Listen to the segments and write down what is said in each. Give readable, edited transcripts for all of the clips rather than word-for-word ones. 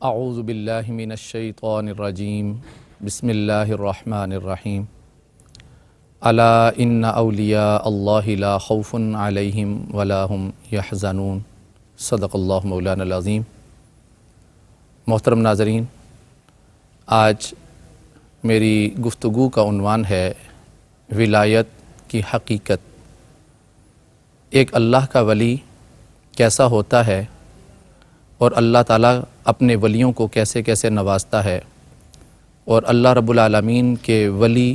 اعوذ باللہ من الشیطان الرجیم بسم اللہ الرحمن الرحیم الا ان اولیاء اللہ لا خوف علیہم ولا هم یحزنون صدق اللہ مولانا العظیم۔ محترم ناظرین، آج میری گفتگو کا عنوان ہے ولایت کی حقیقت۔ ایک اللہ کا ولی کیسا ہوتا ہے اور اللہ تعالیٰ اپنے ولیوں کو کیسے کیسے نوازتا ہے، اور اللہ رب العالمین کے ولی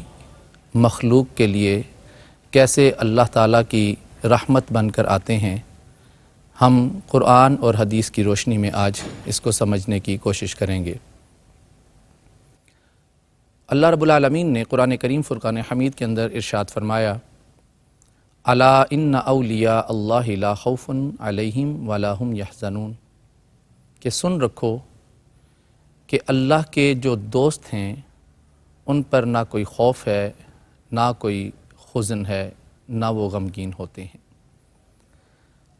مخلوق کے لیے کیسے اللہ تعالیٰ کی رحمت بن کر آتے ہیں، ہم قرآن اور حدیث کی روشنی میں آج اس کو سمجھنے کی کوشش کریں گے۔ اللہ رب العالمین نے قرآن کریم فرقان حمید کے اندر ارشاد فرمایا، الا ان اولیاء اللہ لا خوف علیہم ولا هم یحزنون، کہ سن رکھو کہ اللہ کے جو دوست ہیں ان پر نہ کوئی خوف ہے، نہ کوئی حزن ہے، نہ وہ غمگین ہوتے ہیں۔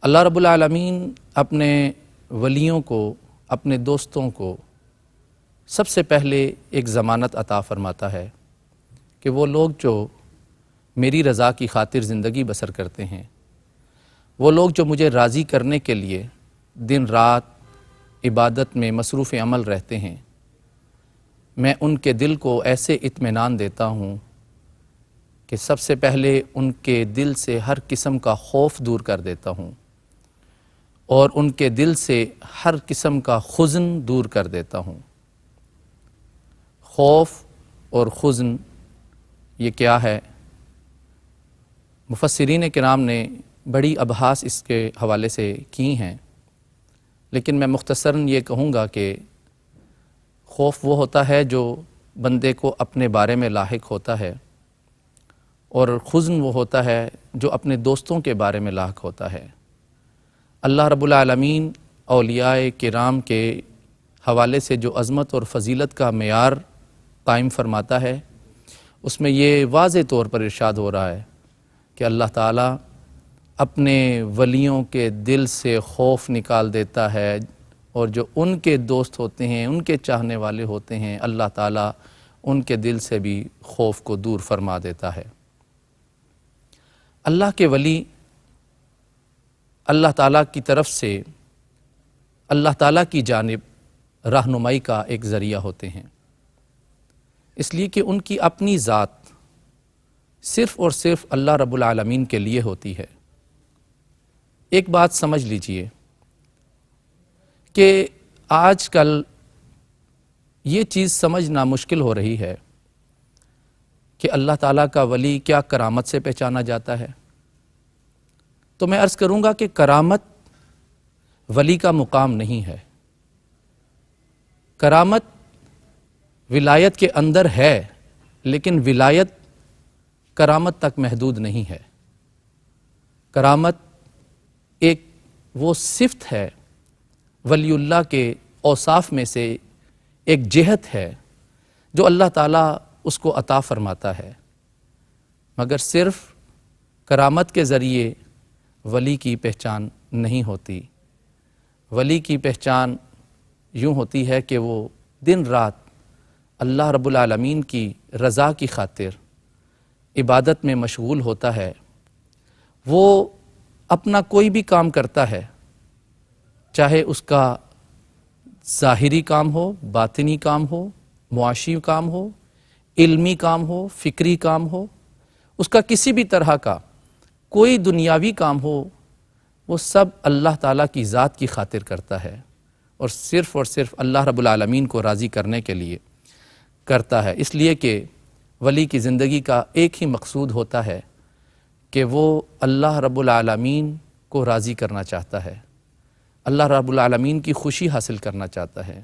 اللہ رب العالمین اپنے ولیوں کو، اپنے دوستوں کو سب سے پہلے ایک ضمانت عطا فرماتا ہے کہ وہ لوگ جو میری رضا کی خاطر زندگی بسر کرتے ہیں، وہ لوگ جو مجھے راضی کرنے کے لیے دن رات عبادت میں مصروف عمل رہتے ہیں، میں ان کے دل کو ایسے اطمینان دیتا ہوں کہ سب سے پہلے ان کے دل سے ہر قسم کا خوف دور کر دیتا ہوں، اور ان کے دل سے ہر قسم کا حزن دور کر دیتا ہوں۔ خوف اور حزن یہ کیا ہے؟ مفسرین کرام نے بڑی ابحاث اس کے حوالے سے کی ہیں، لیکن میں مختصراً یہ کہوں گا کہ خوف وہ ہوتا ہے جو بندے کو اپنے بارے میں لاحق ہوتا ہے، اور حزن وہ ہوتا ہے جو اپنے دوستوں کے بارے میں لاحق ہوتا ہے۔ اللہ رب العالمین اولیاء کرام کے حوالے سے جو عظمت اور فضیلت کا معیار قائم فرماتا ہے، اس میں یہ واضح طور پر ارشاد ہو رہا ہے کہ اللہ تعالیٰ اپنے ولیوں کے دل سے خوف نکال دیتا ہے، اور جو ان کے دوست ہوتے ہیں، ان کے چاہنے والے ہوتے ہیں، اللہ تعالیٰ ان کے دل سے بھی خوف کو دور فرما دیتا ہے۔ اللہ کے ولی اللہ تعالیٰ کی طرف سے، اللہ تعالیٰ کی جانب رہنمائی کا ایک ذریعہ ہوتے ہیں، اس لیے کہ ان کی اپنی ذات صرف اور صرف اللہ رب العالمین کے لیے ہوتی ہے۔ ایک بات سمجھ لیجئے کہ آج کل یہ چیز سمجھنا مشکل ہو رہی ہے کہ اللہ تعالیٰ کا ولی کیا کرامت سے پہچانا جاتا ہے۔ تو میں عرض کروں گا کہ کرامت ولی کا مقام نہیں ہے، کرامت ولایت کے اندر ہے، لیکن ولایت کرامت تک محدود نہیں ہے۔ کرامت ایک وہ صفت ہے، ولی اللہ کے اوصاف میں سے ایک جہت ہے جو اللہ تعالیٰ اس کو عطا فرماتا ہے، مگر صرف کرامت کے ذریعے ولی کی پہچان نہیں ہوتی۔ ولی کی پہچان یوں ہوتی ہے کہ وہ دن رات اللہ رب العالمین کی رضا کی خاطر عبادت میں مشغول ہوتا ہے۔ وہ اپنا کوئی بھی کام کرتا ہے، چاہے اس کا ظاہری کام ہو، باطنی کام ہو، معاشی کام ہو، علمی کام ہو، فکری کام ہو، اس کا کسی بھی طرح کا کوئی دنیاوی کام ہو، وہ سب اللہ تعالیٰ کی ذات کی خاطر کرتا ہے، اور صرف اللہ رب العالمین کو راضی کرنے کے لیے کرتا ہے۔ اس لیے کہ ولی کی زندگی کا ایک ہی مقصود ہوتا ہے کہ وہ اللہ رب العالمین کو راضی کرنا چاہتا ہے، اللہ رب العالمین کی خوشی حاصل کرنا چاہتا ہے،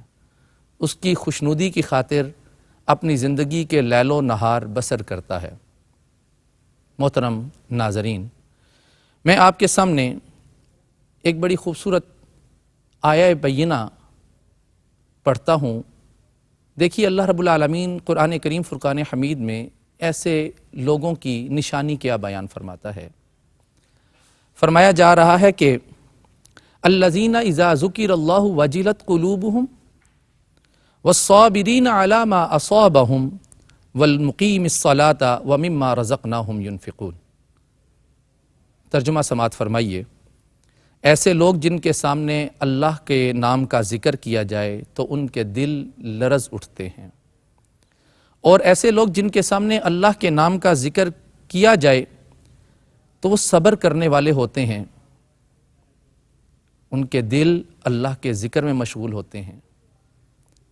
اس کی خوشنودی کی خاطر اپنی زندگی کے لیل و نہار بسر کرتا ہے۔ محترم ناظرین، میں آپ کے سامنے ایک بڑی خوبصورت آیہ بینہ پڑھتا ہوں۔ دیکھیے اللہ رب العالمین قرآن کریم فرقان حمید میں ایسے لوگوں کی نشانی کیا بیان فرماتا ہے۔ فرمایا جا رہا ہے کہ الذین اذا ذکر اللہ وجلت قلوبہم والصابرین علی ما اصابہم والمقیم الصلاۃ ومما رزقناہم ینفقون۔ ترجمہ سماعت فرمائیے، ایسے لوگ جن کے سامنے اللہ کے نام کا ذکر کیا جائے تو ان کے دل لرز اٹھتے ہیں، اور ایسے لوگ جن کے سامنے اللہ کے نام کا ذکر کیا جائے تو وہ صبر کرنے والے ہوتے ہیں، ان کے دل اللہ کے ذکر میں مشغول ہوتے ہیں،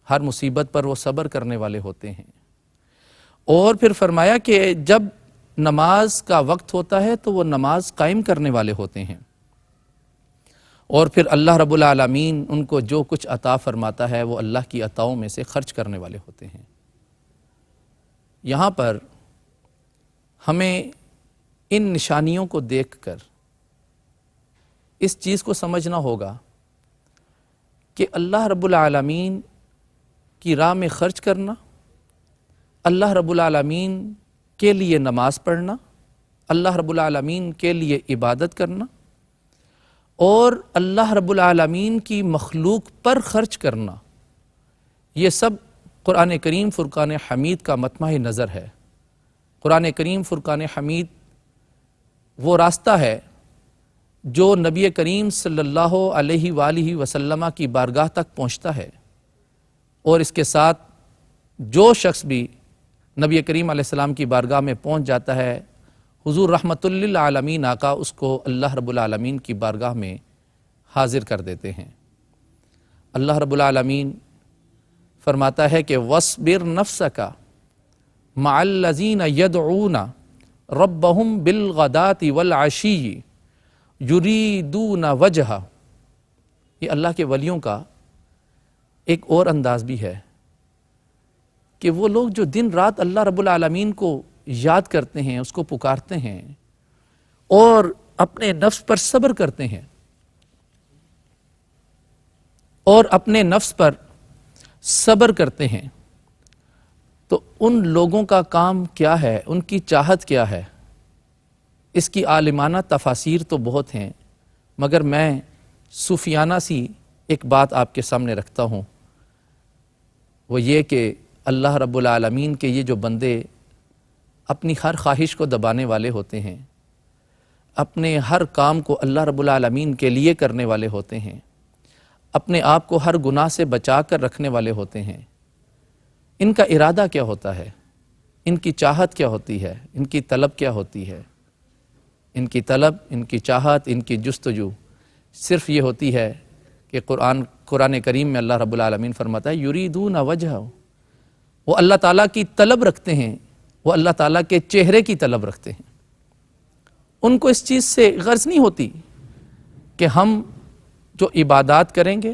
ہر مصیبت پر وہ صبر کرنے والے ہوتے ہیں۔ اور پھر فرمایا کہ جب نماز کا وقت ہوتا ہے تو وہ نماز قائم کرنے والے ہوتے ہیں، اور پھر اللہ رب العالمین ان کو جو کچھ عطا فرماتا ہے وہ اللہ کی عطاؤں میں سے خرچ کرنے والے ہوتے ہیں۔ یہاں پر ہمیں ان نشانیوں کو دیکھ کر اس چیز کو سمجھنا ہوگا کہ اللہ رب العالمین کی راہ میں خرچ کرنا، اللہ رب العالمین کے لیے نماز پڑھنا، اللہ رب العالمین کے لیے عبادت کرنا، اور اللہ رب العالمین کی مخلوق پر خرچ کرنا، یہ سب قرآن کریم فرقان حمید کا مطمع نظر ہے۔ قرآن کریم فرقان حمید وہ راستہ ہے جو نبی کریم صلی اللہ علیہ وآلہ وسلم کی بارگاہ تک پہنچتا ہے، اور اس کے ساتھ جو شخص بھی نبی کریم علیہ السلام کی بارگاہ میں پہنچ جاتا ہے، حضور رحمت للعالمین آقا اس کو اللہ رب العالمین کی بارگاہ میں حاضر کر دیتے ہیں۔ اللہ رب العالمین فرماتا ہے کہ وَاصْبِرْ نَفْسَكَ مَعَ الَّذِينَ يَدْعُونَ رَبَّهُمْ بِالْغَدَاةِ وَالْعَشِيِّ يُرِيدُونَ وَجْهَهُ۔ یہ اللہ کے ولیوں کا ایک اور انداز بھی ہے کہ وہ لوگ جو دن رات اللہ رب العالمین کو یاد کرتے ہیں، اس کو پکارتے ہیں اور اپنے نفس پر صبر کرتے ہیں، اور اپنے نفس پر صبر کرتے ہیں، تو ان لوگوں کا کام کیا ہے، ان کی چاہت کیا ہے؟ اس کی عالمانہ تفاسیر تو بہت ہیں، مگر میں صوفیانہ سی ایک بات آپ کے سامنے رکھتا ہوں، وہ یہ کہ اللہ رب العالمین کے یہ جو بندے اپنی ہر خواہش کو دبانے والے ہوتے ہیں، اپنے ہر کام کو اللہ رب العالمین کے لیے کرنے والے ہوتے ہیں، اپنے آپ کو ہر گناہ سے بچا کر رکھنے والے ہوتے ہیں، ان کا ارادہ کیا ہوتا ہے، ان کی چاہت کیا ہوتی ہے، ان کی طلب کیا ہوتی ہے؟ ان کی طلب، ان کی چاہت، ان کی جستجو صرف یہ ہوتی ہے کہ قرآن کریم میں اللہ رب العالمین فرماتا ہے یریدون وجہہ، وہ اللہ تعالیٰ کی طلب رکھتے ہیں، وہ اللہ تعالیٰ کے چہرے کی طلب رکھتے ہیں۔ ان کو اس چیز سے غرض نہیں ہوتی کہ ہم جو عبادات کریں گے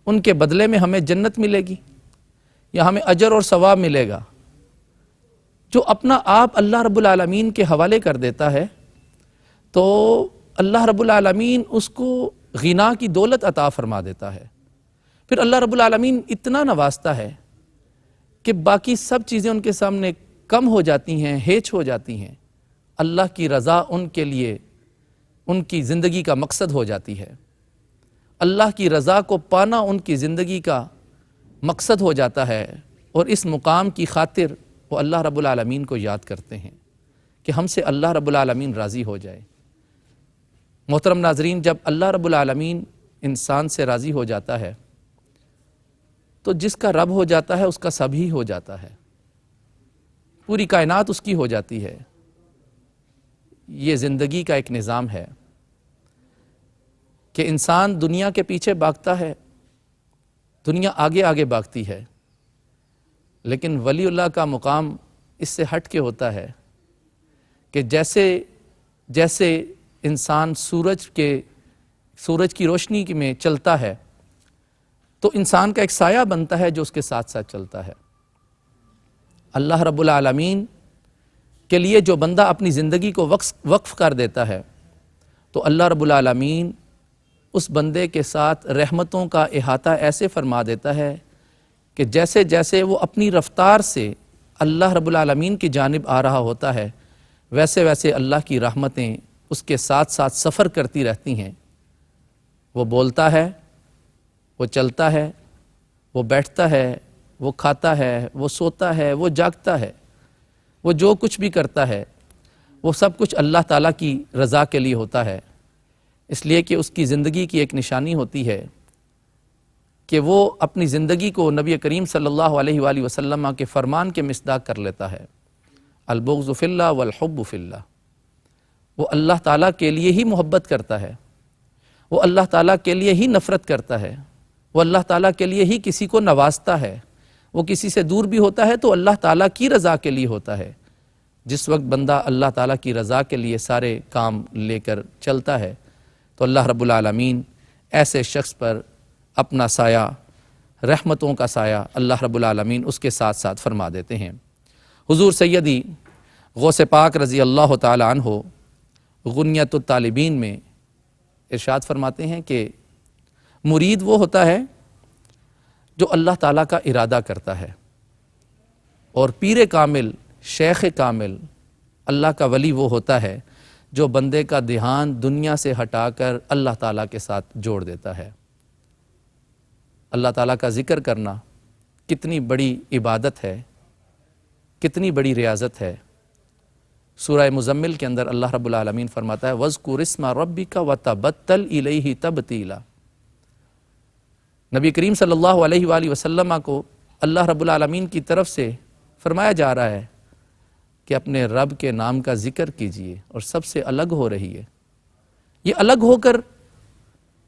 ان کے بدلے میں ہمیں جنت ملے گی یا ہمیں اجر اور ثواب ملے گا۔ جو اپنا آپ اللہ رب العالمین کے حوالے کر دیتا ہے تو اللہ رب العالمین اس کو غنا کی دولت عطا فرما دیتا ہے، پھر اللہ رب العالمین اتنا نوازتا ہے کہ باقی سب چیزیں ان کے سامنے کم ہو جاتی ہیں، ہیچ ہو جاتی ہیں، اللہ کی رضا ان کے لیے ان کی زندگی کا مقصد ہو جاتی ہے، اللہ کی رضا کو پانا ان کی زندگی کا مقصد ہو جاتا ہے، اور اس مقام کی خاطر وہ اللہ رب العالمین کو یاد کرتے ہیں کہ ہم سے اللہ رب العالمین راضی ہو جائے۔ محترم ناظرین، جب اللہ رب العالمین انسان سے راضی ہو جاتا ہے تو جس کا رب ہو جاتا ہے اس کا سب ہی ہو جاتا ہے، پوری کائنات اس کی ہو جاتی ہے۔ یہ زندگی کا ایک نظام ہے کہ انسان دنیا کے پیچھے بھاگتا ہے، دنیا آگے آگے بھاگتی ہے، لیکن ولی اللہ کا مقام اس سے ہٹ کے ہوتا ہے کہ جیسے انسان سورج کی روشنی میں چلتا ہے تو انسان کا ایک سایہ بنتا ہے جو اس کے ساتھ ساتھ چلتا ہے۔ اللہ رب العالمین کے لیے جو بندہ اپنی زندگی کو وقف کر دیتا ہے تو اللہ رب العالمین اس بندے کے ساتھ رحمتوں کا احاطہ ایسے فرما دیتا ہے کہ جیسے جیسے وہ اپنی رفتار سے اللہ رب العالمین کی جانب آ رہا ہوتا ہے، ویسے ویسے اللہ کی رحمتیں اس کے ساتھ ساتھ سفر کرتی رہتی ہیں۔ وہ بولتا ہے، وہ چلتا ہے، وہ بیٹھتا ہے، وہ کھاتا ہے، وہ سوتا ہے، وہ جاگتا ہے، وہ جو کچھ بھی کرتا ہے وہ سب کچھ اللہ تعالیٰ کی رضا کے لیے ہوتا ہے، اس لیے کہ اس کی زندگی کی ایک نشانی ہوتی ہے کہ وہ اپنی زندگی کو نبی کریم صلی اللہ علیہ وآلہ وسلم کے فرمان کے مصداق کر لیتا ہے، البغض فی اللہ والحب فی اللہ۔ وہ اللہ تعالیٰ کے لیے ہی محبت کرتا ہے، وہ اللہ تعالیٰ کے لیے ہی نفرت کرتا ہے، وہ اللہ تعالیٰ کے لیے ہی کسی کو نوازتا ہے، وہ کسی سے دور بھی ہوتا ہے تو اللہ تعالیٰ کی رضا کے لیے ہوتا ہے۔ جس وقت بندہ اللہ تعالیٰ کی رضا کے لیے سارے کام لے کر چلتا ہے تو اللہ رب العالمین ایسے شخص پر اپنا سایہ، رحمتوں کا سایہ اللہ رب العالمین اس کے ساتھ ساتھ فرما دیتے ہیں۔ حضور سیدی غوث پاک رضی اللہ تعالی عنہ غنیت الطالبین میں ارشاد فرماتے ہیں کہ مرید وہ ہوتا ہے جو اللہ تعالیٰ کا ارادہ کرتا ہے، اور پیر کامل، شیخ کامل، اللہ کا ولی وہ ہوتا ہے جو بندے کا دھیان دنیا سے ہٹا کر اللہ تعالیٰ کے ساتھ جوڑ دیتا ہے۔ اللہ تعالیٰ کا ذکر کرنا کتنی بڑی عبادت ہے، کتنی بڑی ریاضت ہے۔ سورہ مزمل کے اندر اللہ رب العالمین فرماتا ہے وَاذْكُرِ اسْمَ رَبِّكَ وَتَبَتَّلْ إِلَيْهِ تَبْتِيلًا۔ نبی کریم صلی اللہ علیہ وآلہ وسلم کو اللہ رب العالمین کی طرف سے فرمایا جا رہا ہے کہ اپنے رب کے نام کا ذکر کیجئے اور سب سے الگ ہو رہی ہے۔ یہ الگ ہو کر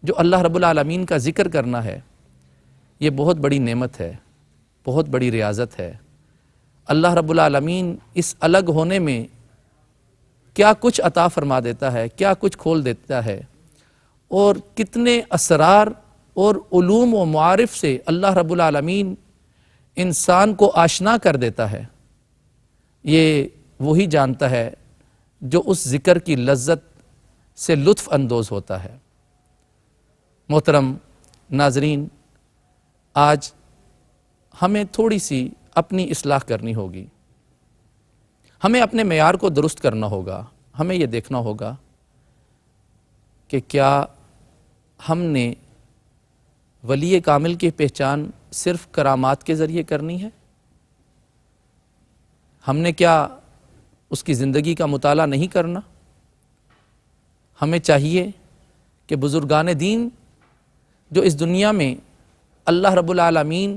جو اللہ رب العالمین کا ذکر کرنا ہے یہ بہت بڑی نعمت ہے، بہت بڑی ریاضت ہے۔ اللہ رب العالمین اس الگ ہونے میں کیا کچھ عطا فرما دیتا ہے، کیا کچھ کھول دیتا ہے، اور کتنے اسرار اور علوم و معارف سے اللہ رب العالمین انسان کو آشنا کر دیتا ہے، یہ وہی جانتا ہے جو اس ذکر کی لذت سے لطف اندوز ہوتا ہے۔ محترم ناظرین، آج ہمیں تھوڑی سی اپنی اصلاح کرنی ہوگی، ہمیں اپنے معیار کو درست کرنا ہوگا۔ ہمیں یہ دیکھنا ہوگا کہ کیا ہم نے ولی کامل کی پہچان صرف کرامات کے ذریعے کرنی ہے؟ ہم نے کیا اس کی زندگی کا مطالعہ نہیں کرنا؟ ہمیں چاہیے کہ بزرگان دین جو اس دنیا میں اللہ رب العالمین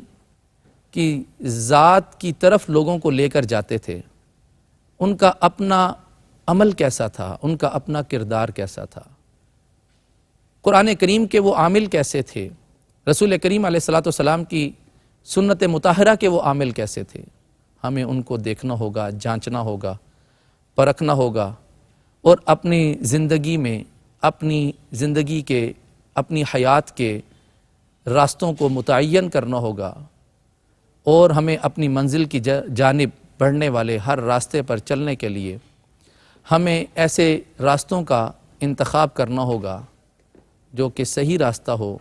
کی ذات کی طرف لوگوں کو لے کر جاتے تھے، ان کا اپنا عمل کیسا تھا، ان کا اپنا کردار کیسا تھا، قرآن کریم کے وہ عامل کیسے تھے، رسول کریم علیہ الصلاۃ والسلام کی سنت مطہرہ کے وہ عامل کیسے تھے، ہمیں ان کو دیکھنا ہوگا، جانچنا ہوگا، پرکھنا ہوگا، اور اپنی زندگی میں اپنی حیات کے راستوں کو متعین کرنا ہوگا، اور ہمیں اپنی منزل کی جانب بڑھنے والے ہر راستے پر چلنے کے لیے ہمیں ایسے راستوں کا انتخاب کرنا ہوگا جو کہ صحیح راستہ ہو،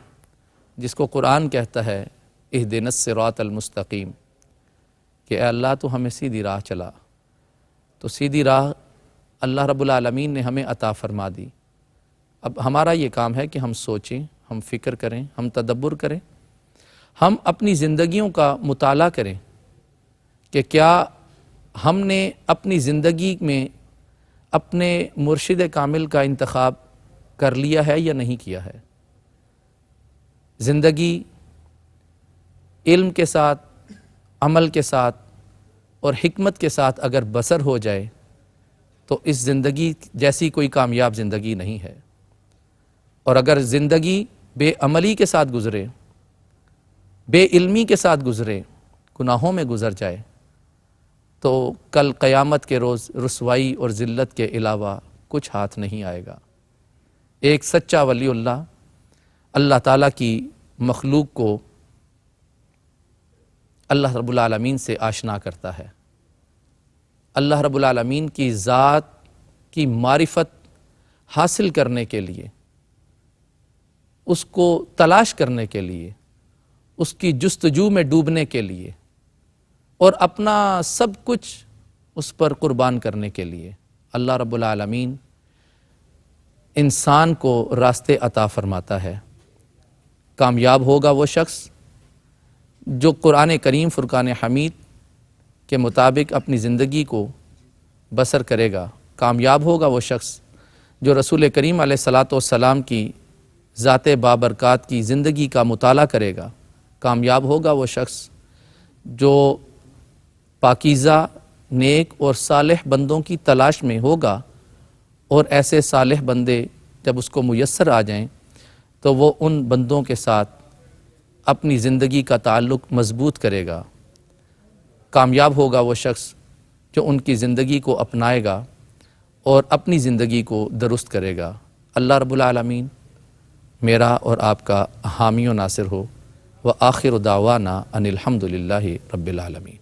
جس کو قرآن کہتا ہے اہدنا الصراط المستقیم، کہ اے اللہ تو ہمیں سیدھی راہ چلا۔ تو سیدھی راہ اللہ رب العالمین نے ہمیں عطا فرما دی۔ اب ہمارا یہ کام ہے کہ ہم سوچیں، ہم فکر کریں، ہم تدبر کریں، ہم اپنی زندگیوں کا مطالعہ کریں کہ کیا ہم نے اپنی زندگی میں اپنے مرشد کامل کا انتخاب کر لیا ہے یا نہیں کیا ہے۔ زندگی علم کے ساتھ، عمل کے ساتھ اور حکمت کے ساتھ اگر بسر ہو جائے تو اس زندگی جیسی کوئی کامیاب زندگی نہیں ہے، اور اگر زندگی بے عملی کے ساتھ گزرے، بے علمی کے ساتھ گزرے، گناہوں میں گزر جائے تو کل قیامت کے روز رسوائی اور ذلت کے علاوہ کچھ ہاتھ نہیں آئے گا۔ ایک سچا ولی اللہ تعالیٰ کی مخلوق کو اللہ رب العالمین سے آشنا کرتا ہے، اللہ رب العالمین کی ذات کی معرفت حاصل کرنے کے لیے، اس کو تلاش کرنے کے لیے، اس کی جستجو میں ڈوبنے کے لیے، اور اپنا سب کچھ اس پر قربان کرنے کے لیے اللہ رب العالمین انسان کو راستے عطا فرماتا ہے۔ کامیاب ہوگا وہ شخص جو قرآن کریم فرقان حمید کے مطابق اپنی زندگی کو بسر کرے گا، کامیاب ہوگا وہ شخص جو رسول کریم علیہ الصلاۃ والسلام کی ذات بابرکات کی زندگی کا مطالعہ کرے گا، کامیاب ہوگا وہ شخص جو پاکیزہ، نیک اور صالح بندوں کی تلاش میں ہوگا، اور ایسے صالح بندے جب اس کو میسر آ جائیں تو وہ ان بندوں کے ساتھ اپنی زندگی کا تعلق مضبوط کرے گا۔ کامیاب ہوگا وہ شخص جو ان کی زندگی کو اپنائے گا اور اپنی زندگی کو درست کرے گا۔ اللہ رب العالمین میرا اور آپ کا حامی و ناصر ہو۔ وآخر دعوانا ان الحمد للہ رب العالمین۔